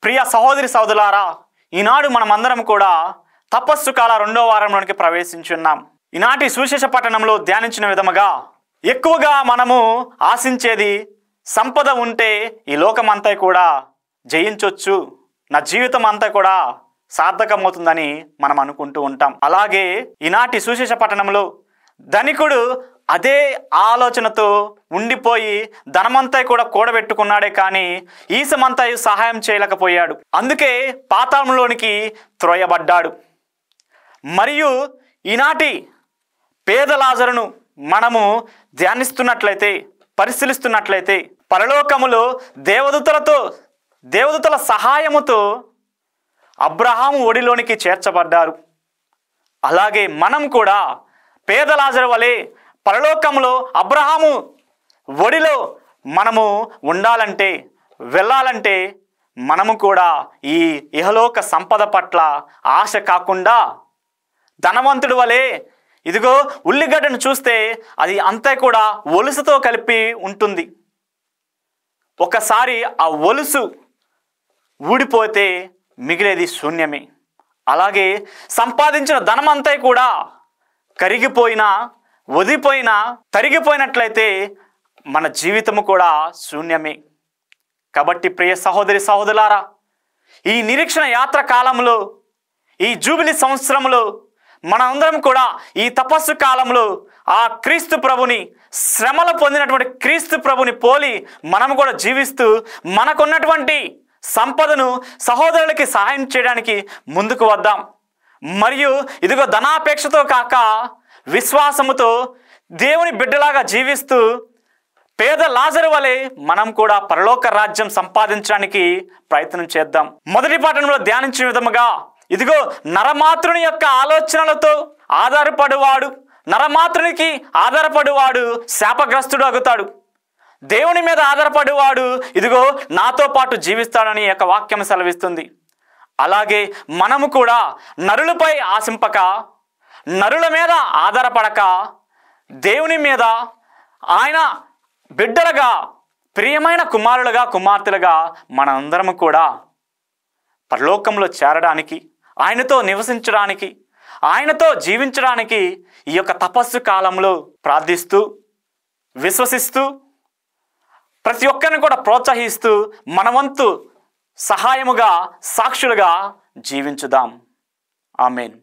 ప్రియ సహోదరి సహోదరులారా, ఈనాడు మనమందరం కూడా తపస్సు కాల 2వ వారంలోనికి ప్రవేశించున్నాం. ఈనాటి సువిశేష పట్టణంలో ధ్యానించిన విధముగా ఎక్కువగా మనము ఆశించేది సంపద ఉంటే ఈ లోకమంతా కూడా జయించవచ్చు, నా జీవితం అంతా కూడా సార్థకమవుతుందని మనం అనుకుంటూ ఉంటాం. అలాగే ఈనాటి సువిశేష పట్టణంలో ధనికుడు అదే ఆలోచనతో ఉండిపోయి ధనమంతా కూడా కూడబెట్టుకున్నాడే కానీ ఈసమంతా సహాయం చేయలేకపోయాడు. అందుకే పాతాళంలోనికి త్రోయబడ్డాడు. మరియు ఈనాటి పేద లాజరును మనము ధ్యానిస్తున్నట్లయితే, పరిశీలిస్తున్నట్లయితే పరలోకములో దేవదూతల సహాయముతో అబ్రహాము ఒడిలోనికి చేర్చబడ్డారు. అలాగే మనం కూడా పేద లాజరు వలె పరలోకంలో అబ్రహాము ఒడిలో మనము ఉండాలంటే, వెళ్ళాలంటే మనము కూడా ఈ ఇహలోక సంపద పట్ల ఆశ కాకుండా ధనవంతుడి వలె, ఇదిగో ఉల్లిగడ్డను చూస్తే అది అంతా కూడా ఒలుసుతో కలిపి ఉంటుంది. ఒకసారి ఆ ఒలుసు ఊడిపోతే మిగిలేది శూన్యమే. అలాగే సంపాదించిన ధనమంతా కూడా కరిగిపోయినా, వదిలిపోయినా, తరిగిపోయినట్లయితే మన జీవితము కూడా శూన్యమే. కాబట్టి ప్రియ సహోదరి సహోదరులారా, ఈ నిరీక్షణ యాత్ర కాలంలో, ఈ జూబిలీ సంవత్సరంలో మనందరం కూడా ఈ తపస్సు కాలంలో ఆ క్రీస్తు ప్రభుని, శ్రమలు పొందినటువంటి క్రీస్తు ప్రభుని పోలి మనం కూడా జీవిస్తూ మనకున్నటువంటి సంపదను సహోదరులకి సహాయం చేయడానికి ముందుకు వద్దాం. మరియు ఇదిగో ధనాపేక్షతో కాక విశ్వాసముతో దేవుని బిడ్డలాగా జీవిస్తూ పేద లాజరు వలె మనం కూడా పరలోక రాజ్యం సంపాదించడానికి ప్రయత్నం చేద్దాం. మొదటి పాఠంలో ధ్యానించిన విధముగా ఇదిగో నరమాతృని యొక్క ఆలోచనలతో నరమాతృనికి ఆధారపడువాడు శాపగ్రస్తుడు అగుతాడు. దేవుని మీద ఆధారపడేవాడు ఇదిగో నాతో పాటు జీవిస్తాడని యొక్క వాక్యం సెలవిస్తుంది. అలాగే మనము కూడా నరులపై ఆశింపక, నరుల మీద ఆధారపడక, దేవుని మీద ఆయన బిడ్డలుగా, ప్రియమైన కుమారులుగా, కుమార్తెలుగా మనందరము కూడా పరలోకంలో చేరడానికి, ఆయనతో నివసించడానికి, ఆయనతో జీవించడానికి ఈ యొక్క తపస్సు కాలంలో ప్రార్థిస్తూ, విశ్వసిస్తూ, ప్రతి ఒక్కరిని కూడా ప్రోత్సహిస్తూ మనవంతు సహాయముగా, సాక్షులుగా జీవించుదాం. ఆమేన్.